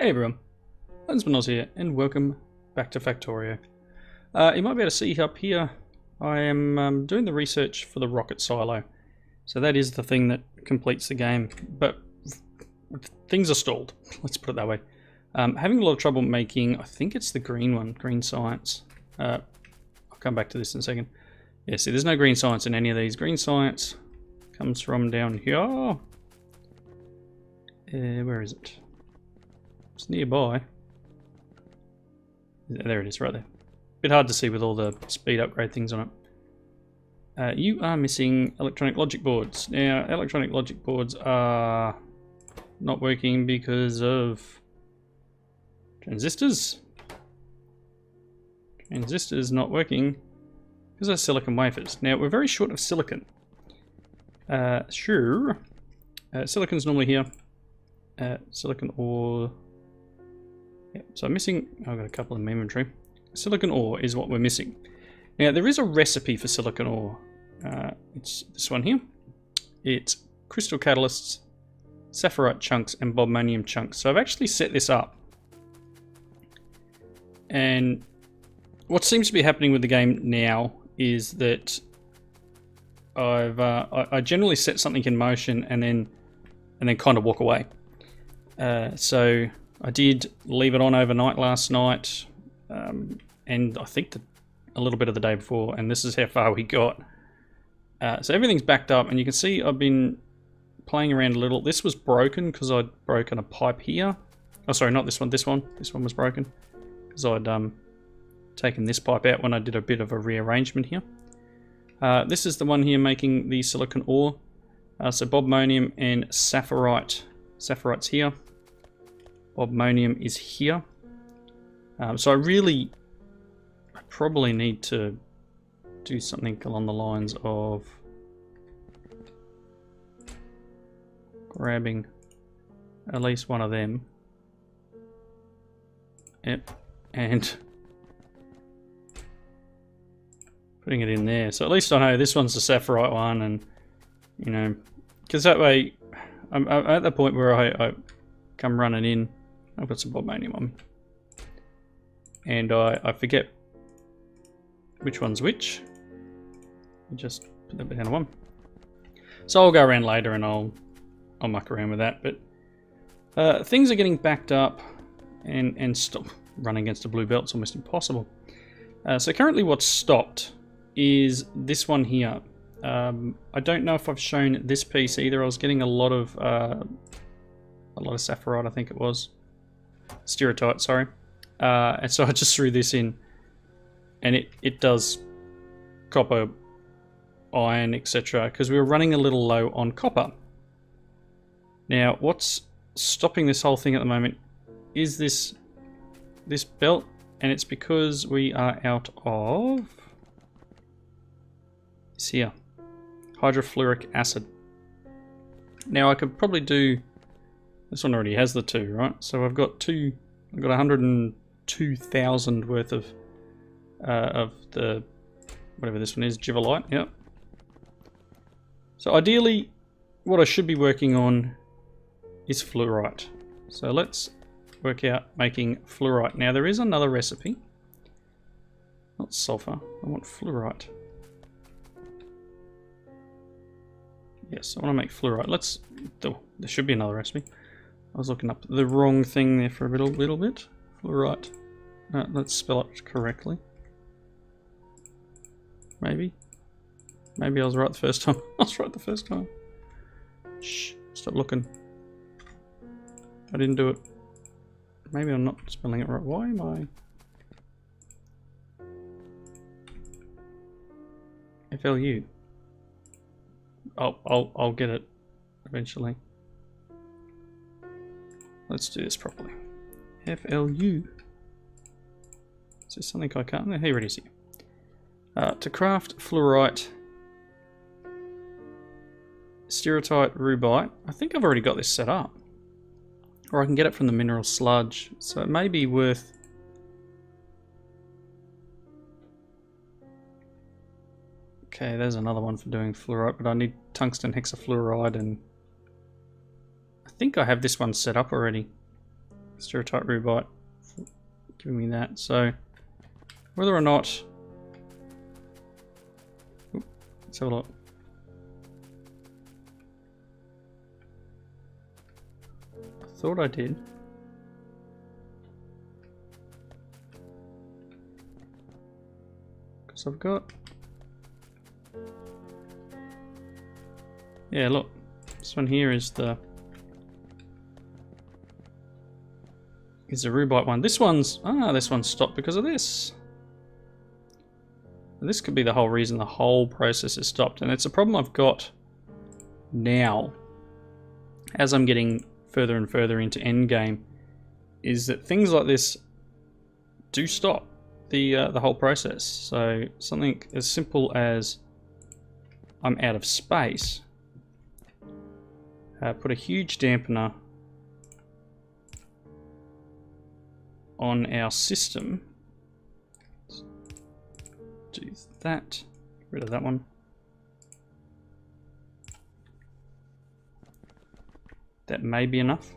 Hey everyone, Lensmanoz here, and welcome back to Factorio. You might be able to see up here, I am doing the research for the rocket silo. So that is the thing that completes the game, but things are stalled, let's put it that way. Having a lot of trouble making, I think it's the green one, green science. I'll come back to this in a second. Yeah, see there's no green science in any of these. Green science comes from down here. Where is it? It's nearby. There it is, right there. Bit hard to see with all the speed upgrade things on it. You are missing electronic logic boards. Now, electronic logic boards are not working because of transistors. Transistors not working because of silicon wafers. Now, we're very short of silicon. Sure. Silicon's normally here. Silicon ore. Yeah, so I'm missing, I've got a couple in my inventory. Silicon ore is what we're missing. Now there is a recipe for silicon ore. It's this one here. It's crystal catalysts, sapphirite chunks, and bobmanium chunks. So I've actually set this up. And what seems to be happening with the game now is that I generally set something in motion and then kind of walk away. So I did leave it on overnight last night, and I think a little bit of the day before, and this is how far we got. So everything's backed up, and you can see I've been playing around a little. This was broken because I'd broken a pipe here. Oh, sorry, not this one, this one. This one was broken because I'd taken this pipe out when I did a bit of a rearrangement here. This is the one here making the silicon ore. So bobmanium and sapphirite. Sapphirit's here. Bobmanium is here. So I probably need to do something along the lines of grabbing at least one of them. Yep. And putting it in there. So at least I know this one's the sapphirite one, and you know, because that way I'm at the point where I come running in. I've got some bobmanium on me. And I forget which one's which. I just put that down to one. So I'll go around later and I'll muck around with that. But things are getting backed up and stop running against a blue belt's almost impossible. So currently what's stopped is this one here. I don't know if I've shown this piece either. I was getting a lot of sapphirite, I think it was. Stereotype, sorry. And so I just threw this in, and it does copper, iron, etc. because we were running a little low on copper. Now, what's stopping this whole thing at the moment is this belt, and it's because we are out of this here, hydrofluoric acid. Now I could probably do. This one already has the 2, right? So I've got 102,000 worth of the whatever this one is, givelite. Yep. So ideally, what I should be working on is fluorite. So let's work out making fluorite. Now there is another recipe, not sulfur. I want fluorite. Yes, I want to make fluorite. There should be another recipe. I was looking up the wrong thing there for a little bit. Fluorite. Let's spell it correctly. Maybe I was right the first time. I was right the first time. Shh, stop looking. I didn't do it. Maybe I'm not spelling it right. Why am I? FLU. I'll get it eventually. Let's do this properly. FLU. Is there something I can't? No, here it is here. To craft fluorite, stereotype rubite. I think I've already got this set up. Or I can get it from the mineral sludge. So it may be worth. Okay, there's another one for doing fluorite, but I need tungsten hexafluoride, and I think I have this one set up already. Stereotype rubite giving me that. So whether or not, let's have a look. I thought I did. Because I've got, yeah, look, this one here is the rubite one. This one's stopped because of this. And this could be the whole reason the whole process is stopped, and it's a problem I've got now as I'm getting further and further into endgame, is that things like this do stop the whole process. So something as simple as I'm out of space, put a huge dampener on our system. Let's do that. Get rid of that one. That may be enough.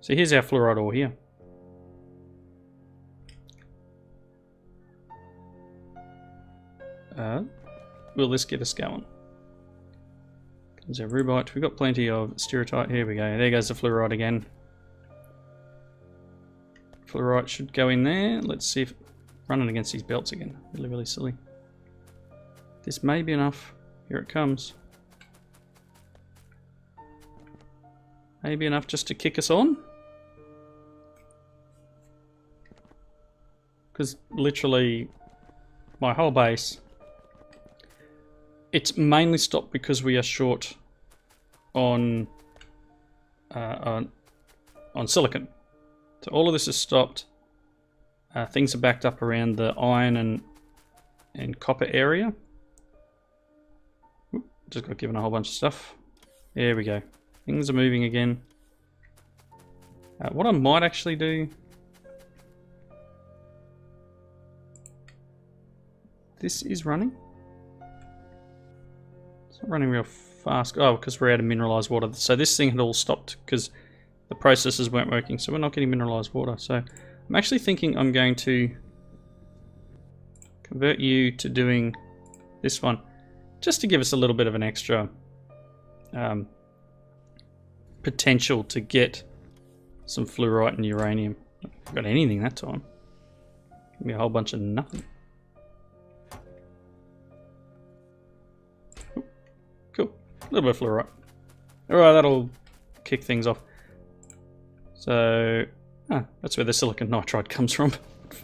So here's our fluoride ore here. Will this get us going? There's our rubite. We've got plenty of stereotype. Here we go. There goes the fluoride again. Fluorite should go in there. Let's see if running against these belts again. Really, really silly. This may be enough. Here it comes. Maybe enough just to kick us on. Because literally my whole base, it's mainly stopped because we are short on silicon. So all of this is stopped. Things are backed up around the iron and copper area. Oop, just got given a whole bunch of stuff. There we go. Things are moving again. What I might actually do, this is running. It's not running real fast. Oh, because we're out of mineralized water. So this thing had all stopped because the processes weren't working, so we're not getting mineralized water. So I'm actually thinking I'm going to convert you to doing this one, just to give us a little bit of an extra potential to get some fluorite and uranium. I've got anything that time. Give me a whole bunch of nothing. Ooh, cool. A little bit of fluorite. Alright, that'll kick things off. So, that's where the silicon nitride comes from.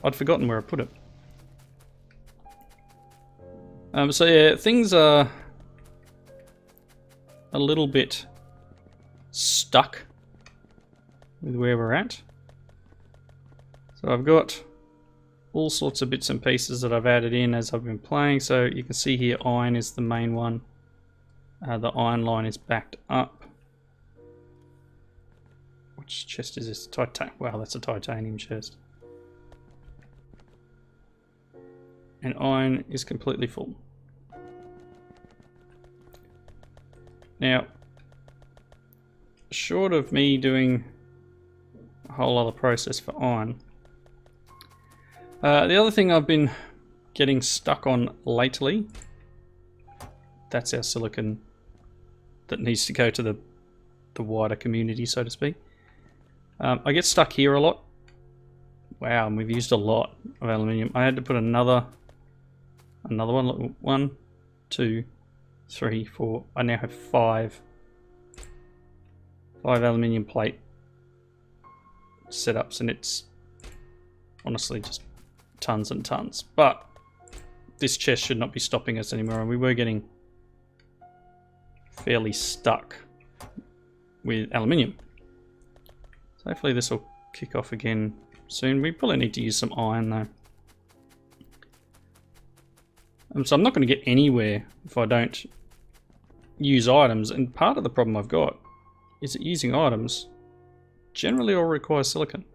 I'd forgotten where I put it. So yeah, things are a little bit stuck with where we're at. So I've got all sorts of bits and pieces that I've added in as I've been playing. So you can see here iron is the main one. The iron line is backed up. Which chest is this? Wow, that's a titanium chest. And iron is completely full. Now, short of me doing a whole other process for iron, the other thing I've been getting stuck on lately, that's our silicon that needs to go to the wider community, so to speak. I get stuck here a lot. Wow, and we've used a lot of aluminium. I had to put another one. 1, 2, 3, 4. I now have 5 aluminium plate setups, and it's honestly just tons and tons. But this chest should not be stopping us anymore, and we were getting fairly stuck with aluminium. So hopefully this will kick off again soon. We probably need to use some iron though. So I'm not going to get anywhere if I don't use items, and part of the problem I've got is that using items generally all requires silicon.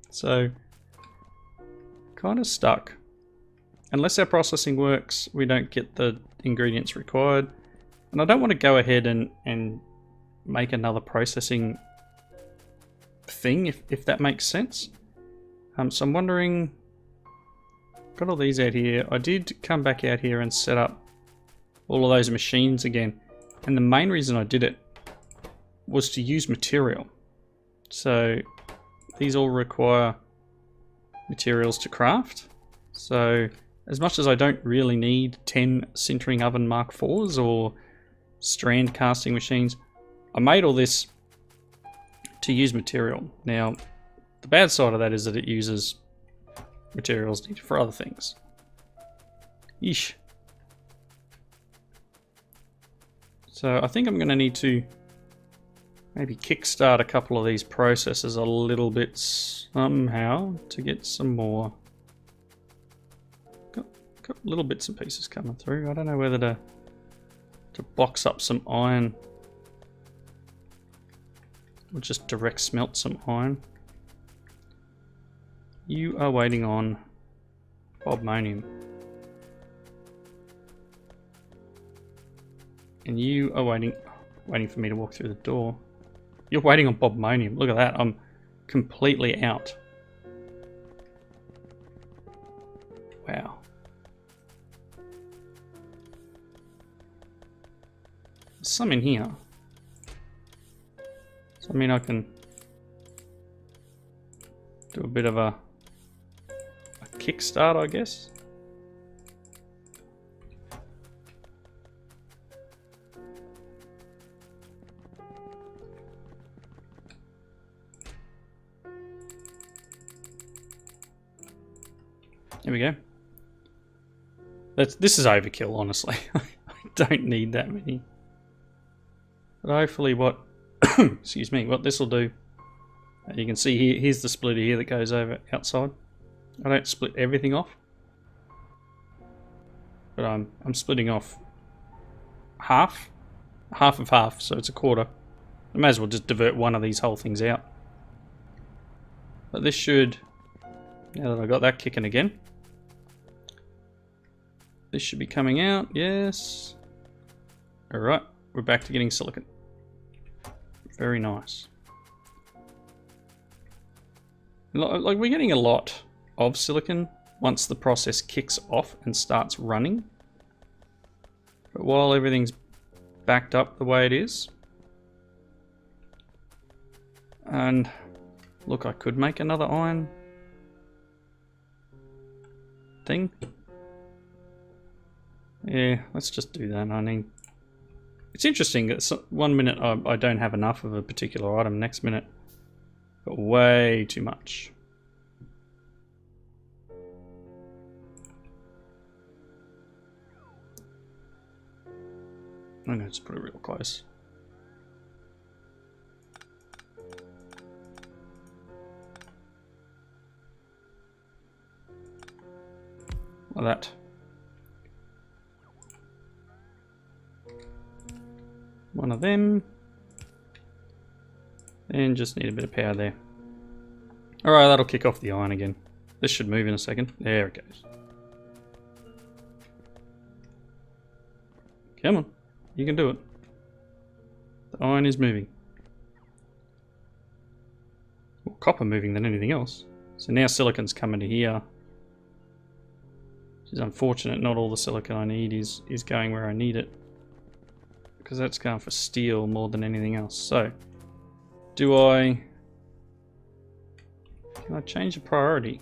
So kind of stuck. Unless our processing works, we don't get the ingredients required. And I don't want to go ahead and make another processing thing, if that makes sense. So I'm wondering, got all these out here. I did come back out here and set up all of those machines again. And the main reason I did it was to use material. So these all require materials to craft. So as much as I don't really need 10 sintering oven Mark IVs or strand casting machines, I made all this to use material. Now, the bad side of that is that it uses materials needed for other things. Yeesh. So I think I'm going to need to maybe kickstart a couple of these processes a little bit somehow to get some more. Got little bits and pieces coming through. I don't know whether to box up some iron or just direct smelt some iron. You are waiting on bobmonium. And you are waiting for me to walk through the door. You're waiting on bobmonium. Look at that. I'm completely out. Wow. There's some in here. So I mean I can do a bit of a kickstart, I guess. There we go. This is overkill, honestly. I don't need that many. But hopefully what excuse me, what this will do, you can see here's the splitter here that goes over outside. I don't split everything off, but I'm splitting off half of half, so it's a quarter. I may as well just divert one of these whole things out. But this should, now that I got that kicking again, this should be coming out. Yes. Alright, we're back to getting silicon. Very nice. Like, we're getting a lot of silicon once the process kicks off and starts running. But while everything's backed up the way it is, and look, I could make another iron thing. Yeah, let's just do that. I mean, it's interesting that one minute I don't have enough of a particular item, next minute got way too much. I'm going to just put it real close. Like that. One of them. And just need a bit of power there. Alright, that'll kick off the iron again. This should move in a second. There it goes. Come on. You can do it. The iron is moving. More copper moving than anything else. So now silicon's coming to here. Which is unfortunate. Not all the silicon I need is going where I need it. Because that's going for steel more than anything else. So, can I change the priority?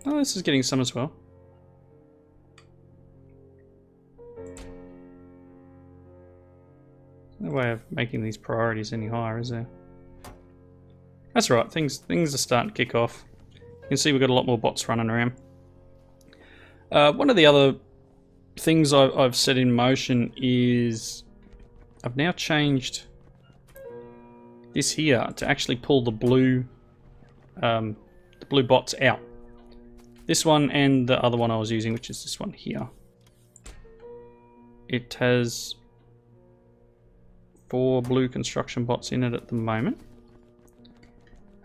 Oh, this is getting some as well. No way of making these priorities any higher, is there? That's right, things are starting to kick off. You can see we've got a lot more bots running around. One of the other things I've set in motion is I've now changed this here to actually pull the blue bots out. This one and the other one I was using, which is this one here. It has 4 blue construction bots in it at the moment.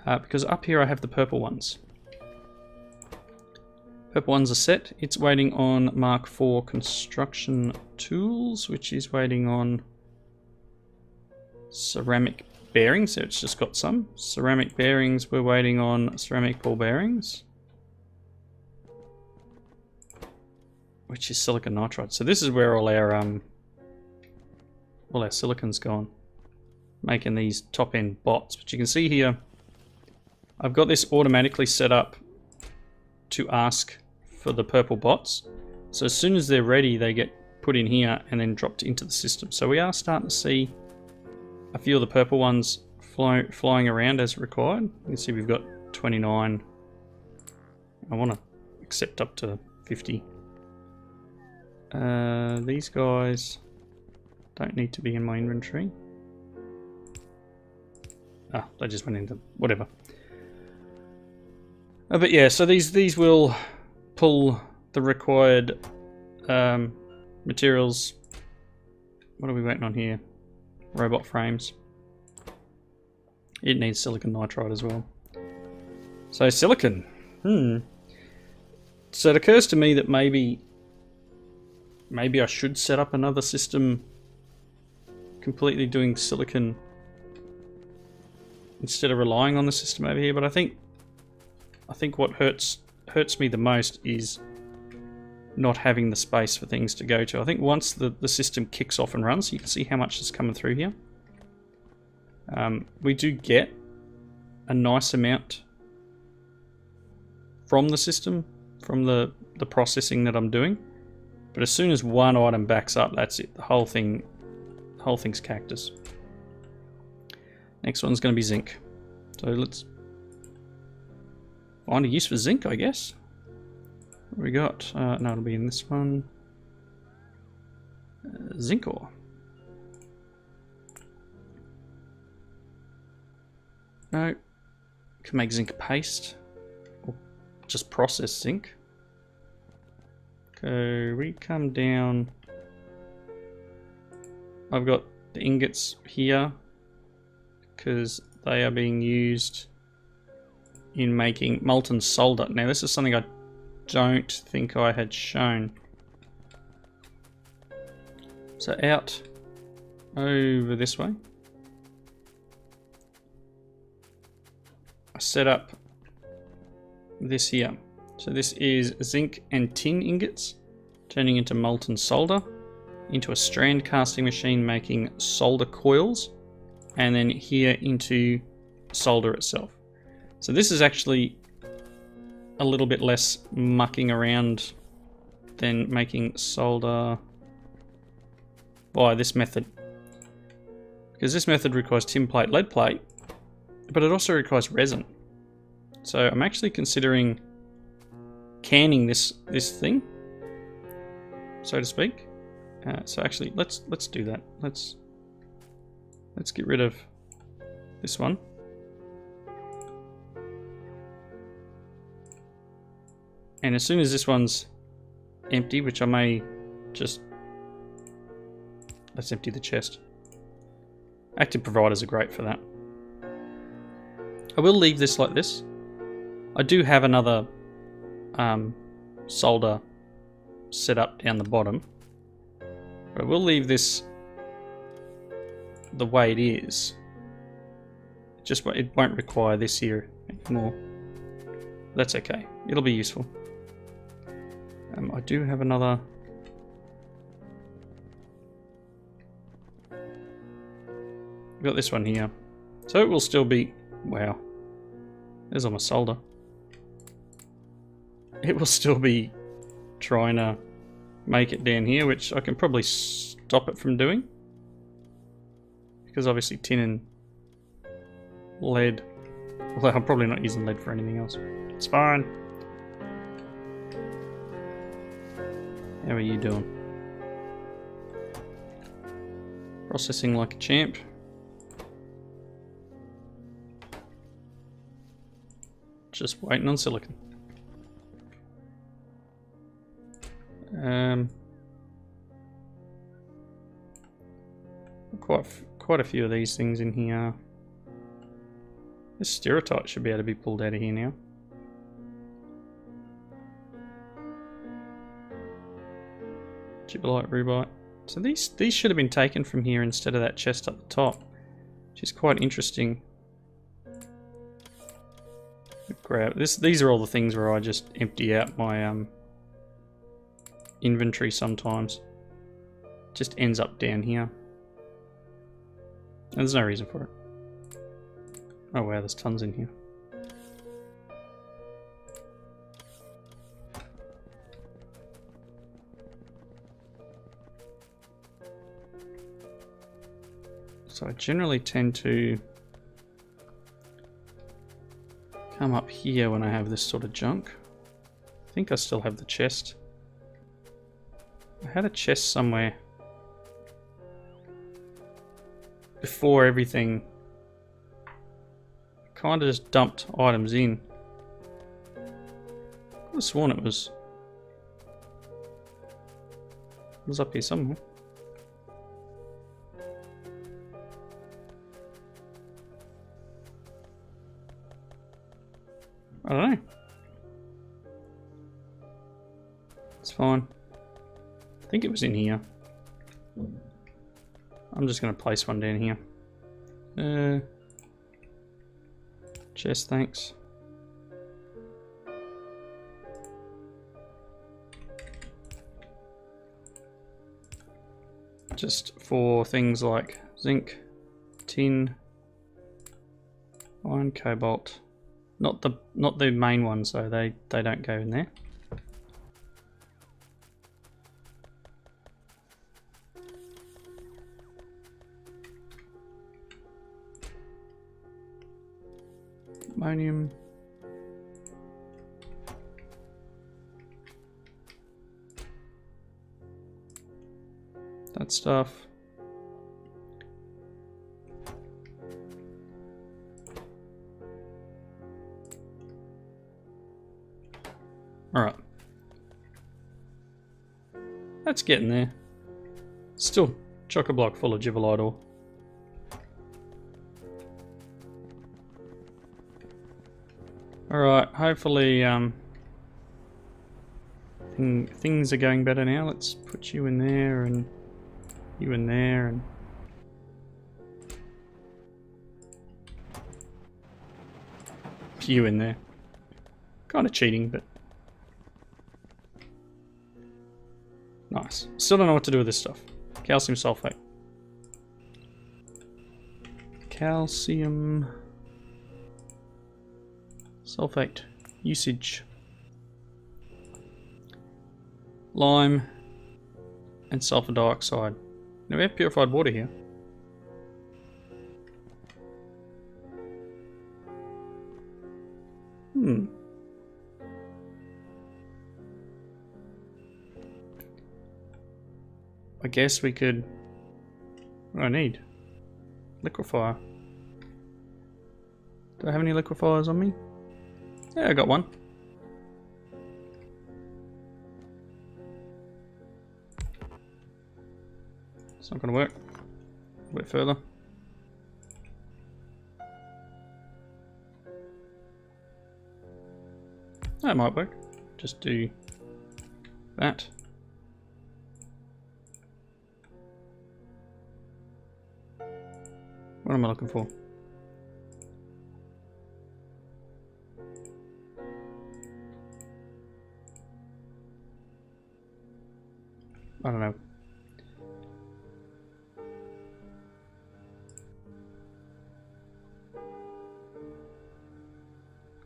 Because up here I have the purple ones. Purple ones are set. It's waiting on Mark IV construction tools, which is waiting on ceramic bearings. So it's just got some ceramic bearings. We're waiting on ceramic ball bearings, which is silicon nitride. So this is where all our silicon's gone, making these top end bots. But you can see here, I've got this automatically set up to ask for the purple bots. So as soon as they're ready, they get put in here and then dropped into the system. So we are starting to see a few of the purple ones flying around as required. You can see we've got 29. I want to accept up to 50. These guys don't need to be in my inventory. Ah, they just went into whatever. But yeah, so these will pull the required materials. What are we waiting on here? Robot frames. It needs silicon nitride as well. So silicon. So it occurs to me that maybe I should set up another system completely doing silicon instead of relying on the system over here. But I think what hurts me the most is not having the space for things to go to. I think once the system kicks off and runs, you can see how much is coming through here. We do get a nice amount from the system, from the processing that I'm doing. But as soon as one item backs up, that's it. The whole thing's cactus. Next one's going to be zinc. So let's find a use for zinc, I guess. What we got? No, it'll be in this one. Zinc ore. No. Can make zinc paste. Or just process zinc. Okay, we come down. I've got the ingots here because they are being used in making molten solder. Now this is something I don't think I had shown. So out over this way, I set up this here. So this is zinc and tin ingots turning into molten solder, into a strand casting machine making solder coils, and then here into solder itself. So this is actually a little bit less mucking around than making solder by this method, because this method requires tin plate, lead plate, but it also requires resin. So I'm actually considering canning this thing, so to speak. So actually, let's do that. Let's get rid of this one. And as soon as this one's empty, which I may just... Let's empty the chest. Active providers are great for that. I will leave this like this. I do have another solder set up down the bottom. But I will leave this the way it is. It won't require this here anymore. That's okay. It'll be useful. I do have another... I've got this one here. So it will still be... Wow. There's all my solder. It will still be trying to make it down here, which I can probably stop it from doing. Because obviously tin and lead... Although I'm probably not using lead for anything else. It's fine. How are you doing? Processing like a champ. Just waiting on silicon. Quite a few of these things in here. This stereotype should be able to be pulled out of here now. Gibberellite, rubite. So these should have been taken from here instead of that chest up the top. which is quite interesting. Grab this. These are all the things where I just empty out my inventory sometimes. Just ends up down here. And there's no reason for it. Oh wow, there's tons in here. So I generally tend to come up here when I have this sort of junk. I think I still have the chest. I had a chest somewhere before everything. Kind of just dumped items in. I could have sworn it was up here somewhere. I don't know. It's fine. I think it was in here. I'm just going to place one down here. Chest, thanks. Just for things like zinc, tin, iron, cobalt. Not the main ones though, they don't go in there. Ammonium. That stuff. Alright. That's getting there. Still chock-a-block full of gibbelite ore. Alright, hopefully things are going better now. Let's put you in there and you in there and you in there. Kind of cheating, but nice. Still don't know what to do with this stuff. Calcium sulfate. Calcium sulfate usage. Lime and sulfur dioxide. Now we have purified water here. I guess we could... What do I need? Liquefier. Do I have any liquefiers on me? Yeah, I got one. It's not going to work. A bit further. That might work. Just do that. What am I looking for? I don't know.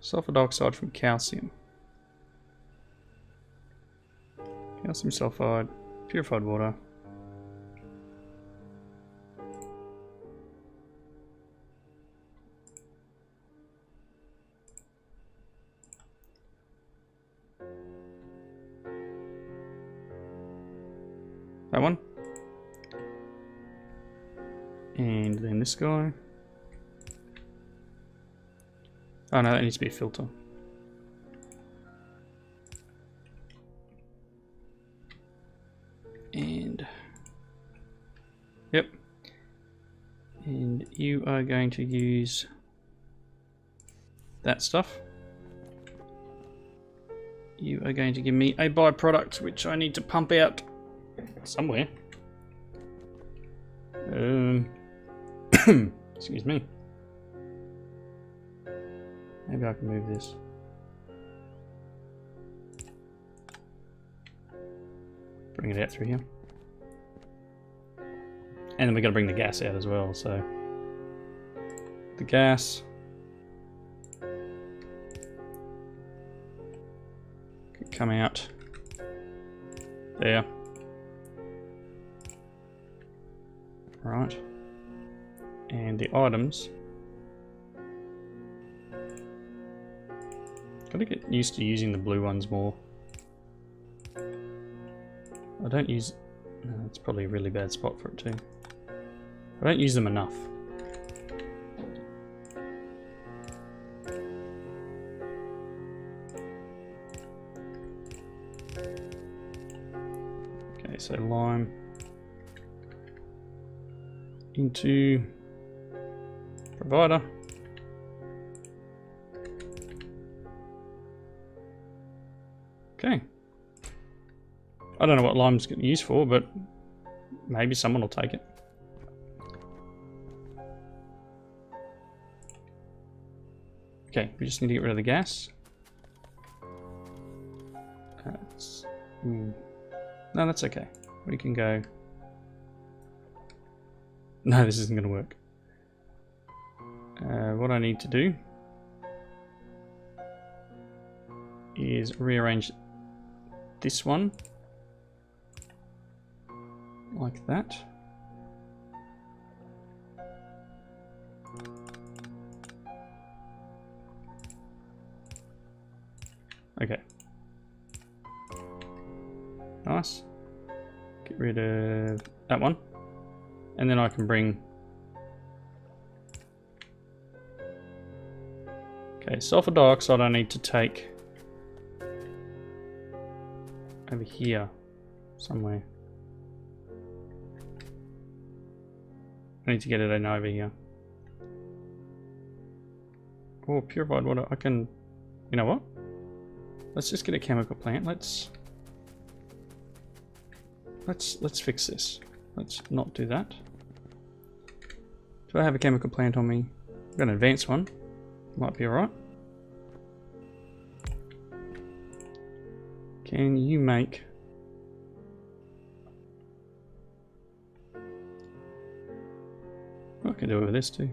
Sulfur dioxide from calcium. Calcium sulfide, purified water. That one. And then this guy. Oh no, that needs to be a filter. And yep. And you are going to use that stuff. You are going to give me a byproduct which I need to pump out somewhere. Excuse me. Maybe I can move this. Bring it out through here. And then we've got to bring the gas out as well, so the gas could come out there. Right. And the items. Gotta get used to using the blue ones more. I don't use... No, it's probably a really bad spot for it too. I don't use them enough. Okay, so lime into provider. Okay. I don't know what lime's getting used for, but maybe someone will take it. Okay, we just need to get rid of the gas. No, that's okay. We can go... No, this isn't going to work. What I need to do is rearrange this one like that. Okay. Nice. Get rid of that one. And then I can bring... Okay, sulfur dioxide I need to take over here somewhere. I need to get it in over here. Oh, purified water. I can... You know what? Let's just get a chemical plant. Let's fix this. Let's not do that. Do I have a chemical plant on me? I've got an advanced one. Might be alright. Can you make... I can do it with this too.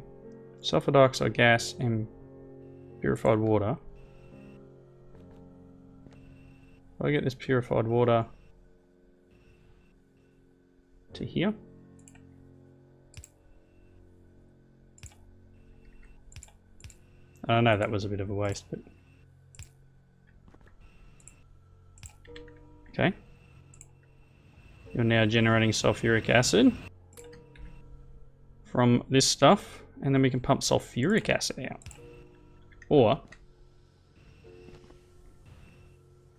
Sulfur dioxide gas and purified water. If I get this purified water to here. I know that was a bit of a waste, but... Okay. You're now generating sulfuric acid from this stuff, and then we can pump sulfuric acid out. Or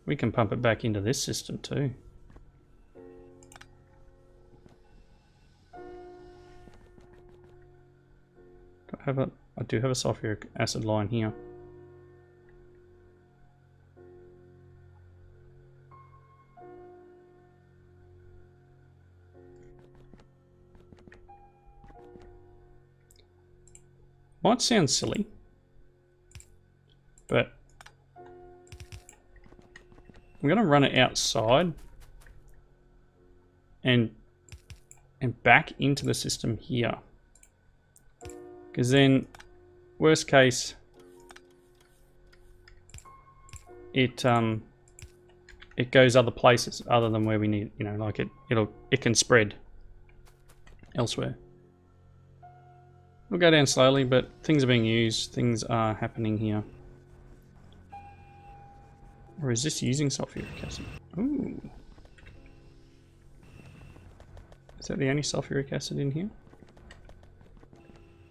we can pump it back into this system too. I do have a sulfuric acid line here. Might sound silly, but I'm going to run it outside and back into the system here. Because then, worst case, it goes other places other than where we need. You know, like it can spread elsewhere. We'll go down slowly, but things are being used. Things are happening here. Or is this using sulfuric acid? Ooh. Is that the only sulfuric acid in here?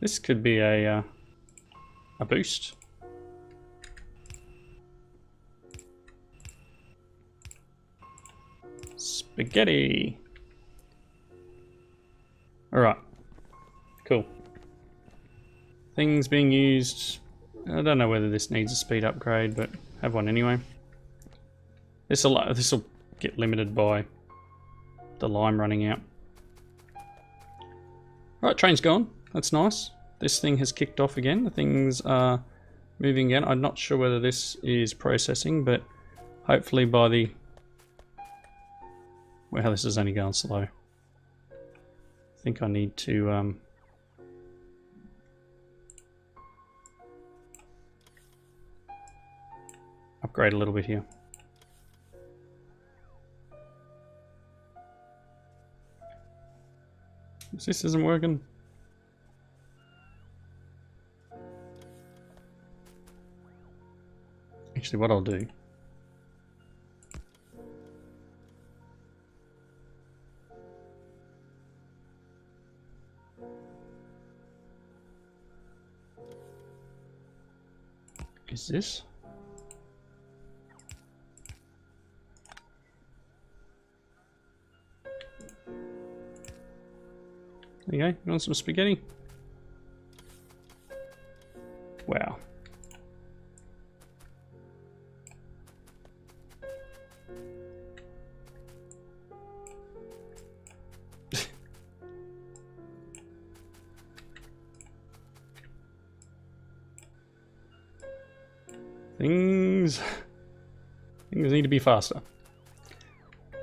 This could be a boost. Spaghetti. All right. Cool. Things being used. I don't know whether this needs a speed upgrade, but have one anyway. This will get limited by the lime running out. Right, train's gone. That's nice. this thing has kicked off again. The things are moving again. I'm not sure whether this is processing, but hopefully by the... Well, this is only going slow. I think I need to... upgrade a little bit here. This isn't working. Actually, what I'll do is this. There you go, you want some spaghetti? Wow. Things need to be faster.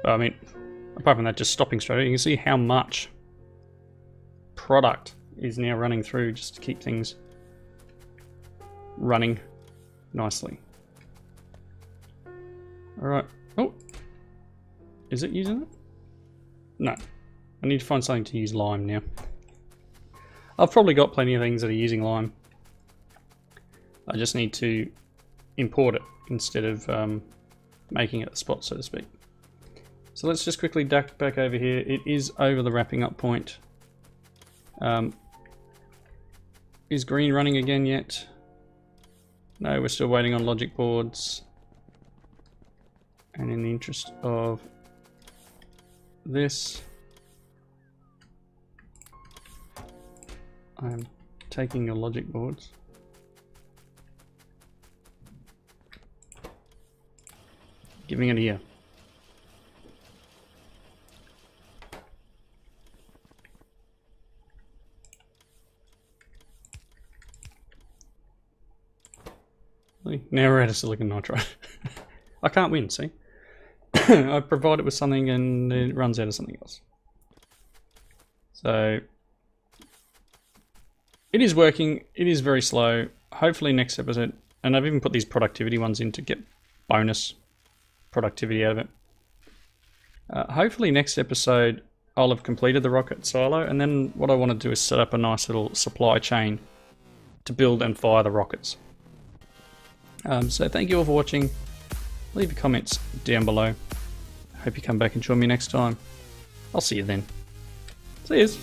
But, I mean, apart from that, just stopping straight away, you can see how much product is now running through just to keep things running nicely. Alright. Oh! Is it using it? No. I need to find something to use lime now. I've probably got plenty of things that are using lime. I just need to import it instead of making it the spot, so to speak. So let's just quickly duck back over here. It is over the wrapping up point. Is green running again yet? No, we're still waiting on logic boards. And in the interest of this, I'm taking your logic boards. Giving it a year. Now we're out of silicon nitride. I can't win, see? I provide it with something and it runs out of something else. So it is working, it is very slow. Hopefully next episode, and I've even put these productivity ones in to get bonus productivity out of it. Hopefully next episode I'll have completed the rocket silo, and then what I want to do is set up a nice little supply chain to build and fire the rockets. So thank you all for watching. Leave your comments down below. Hope you come back and join me next time. I'll see you then. See yous.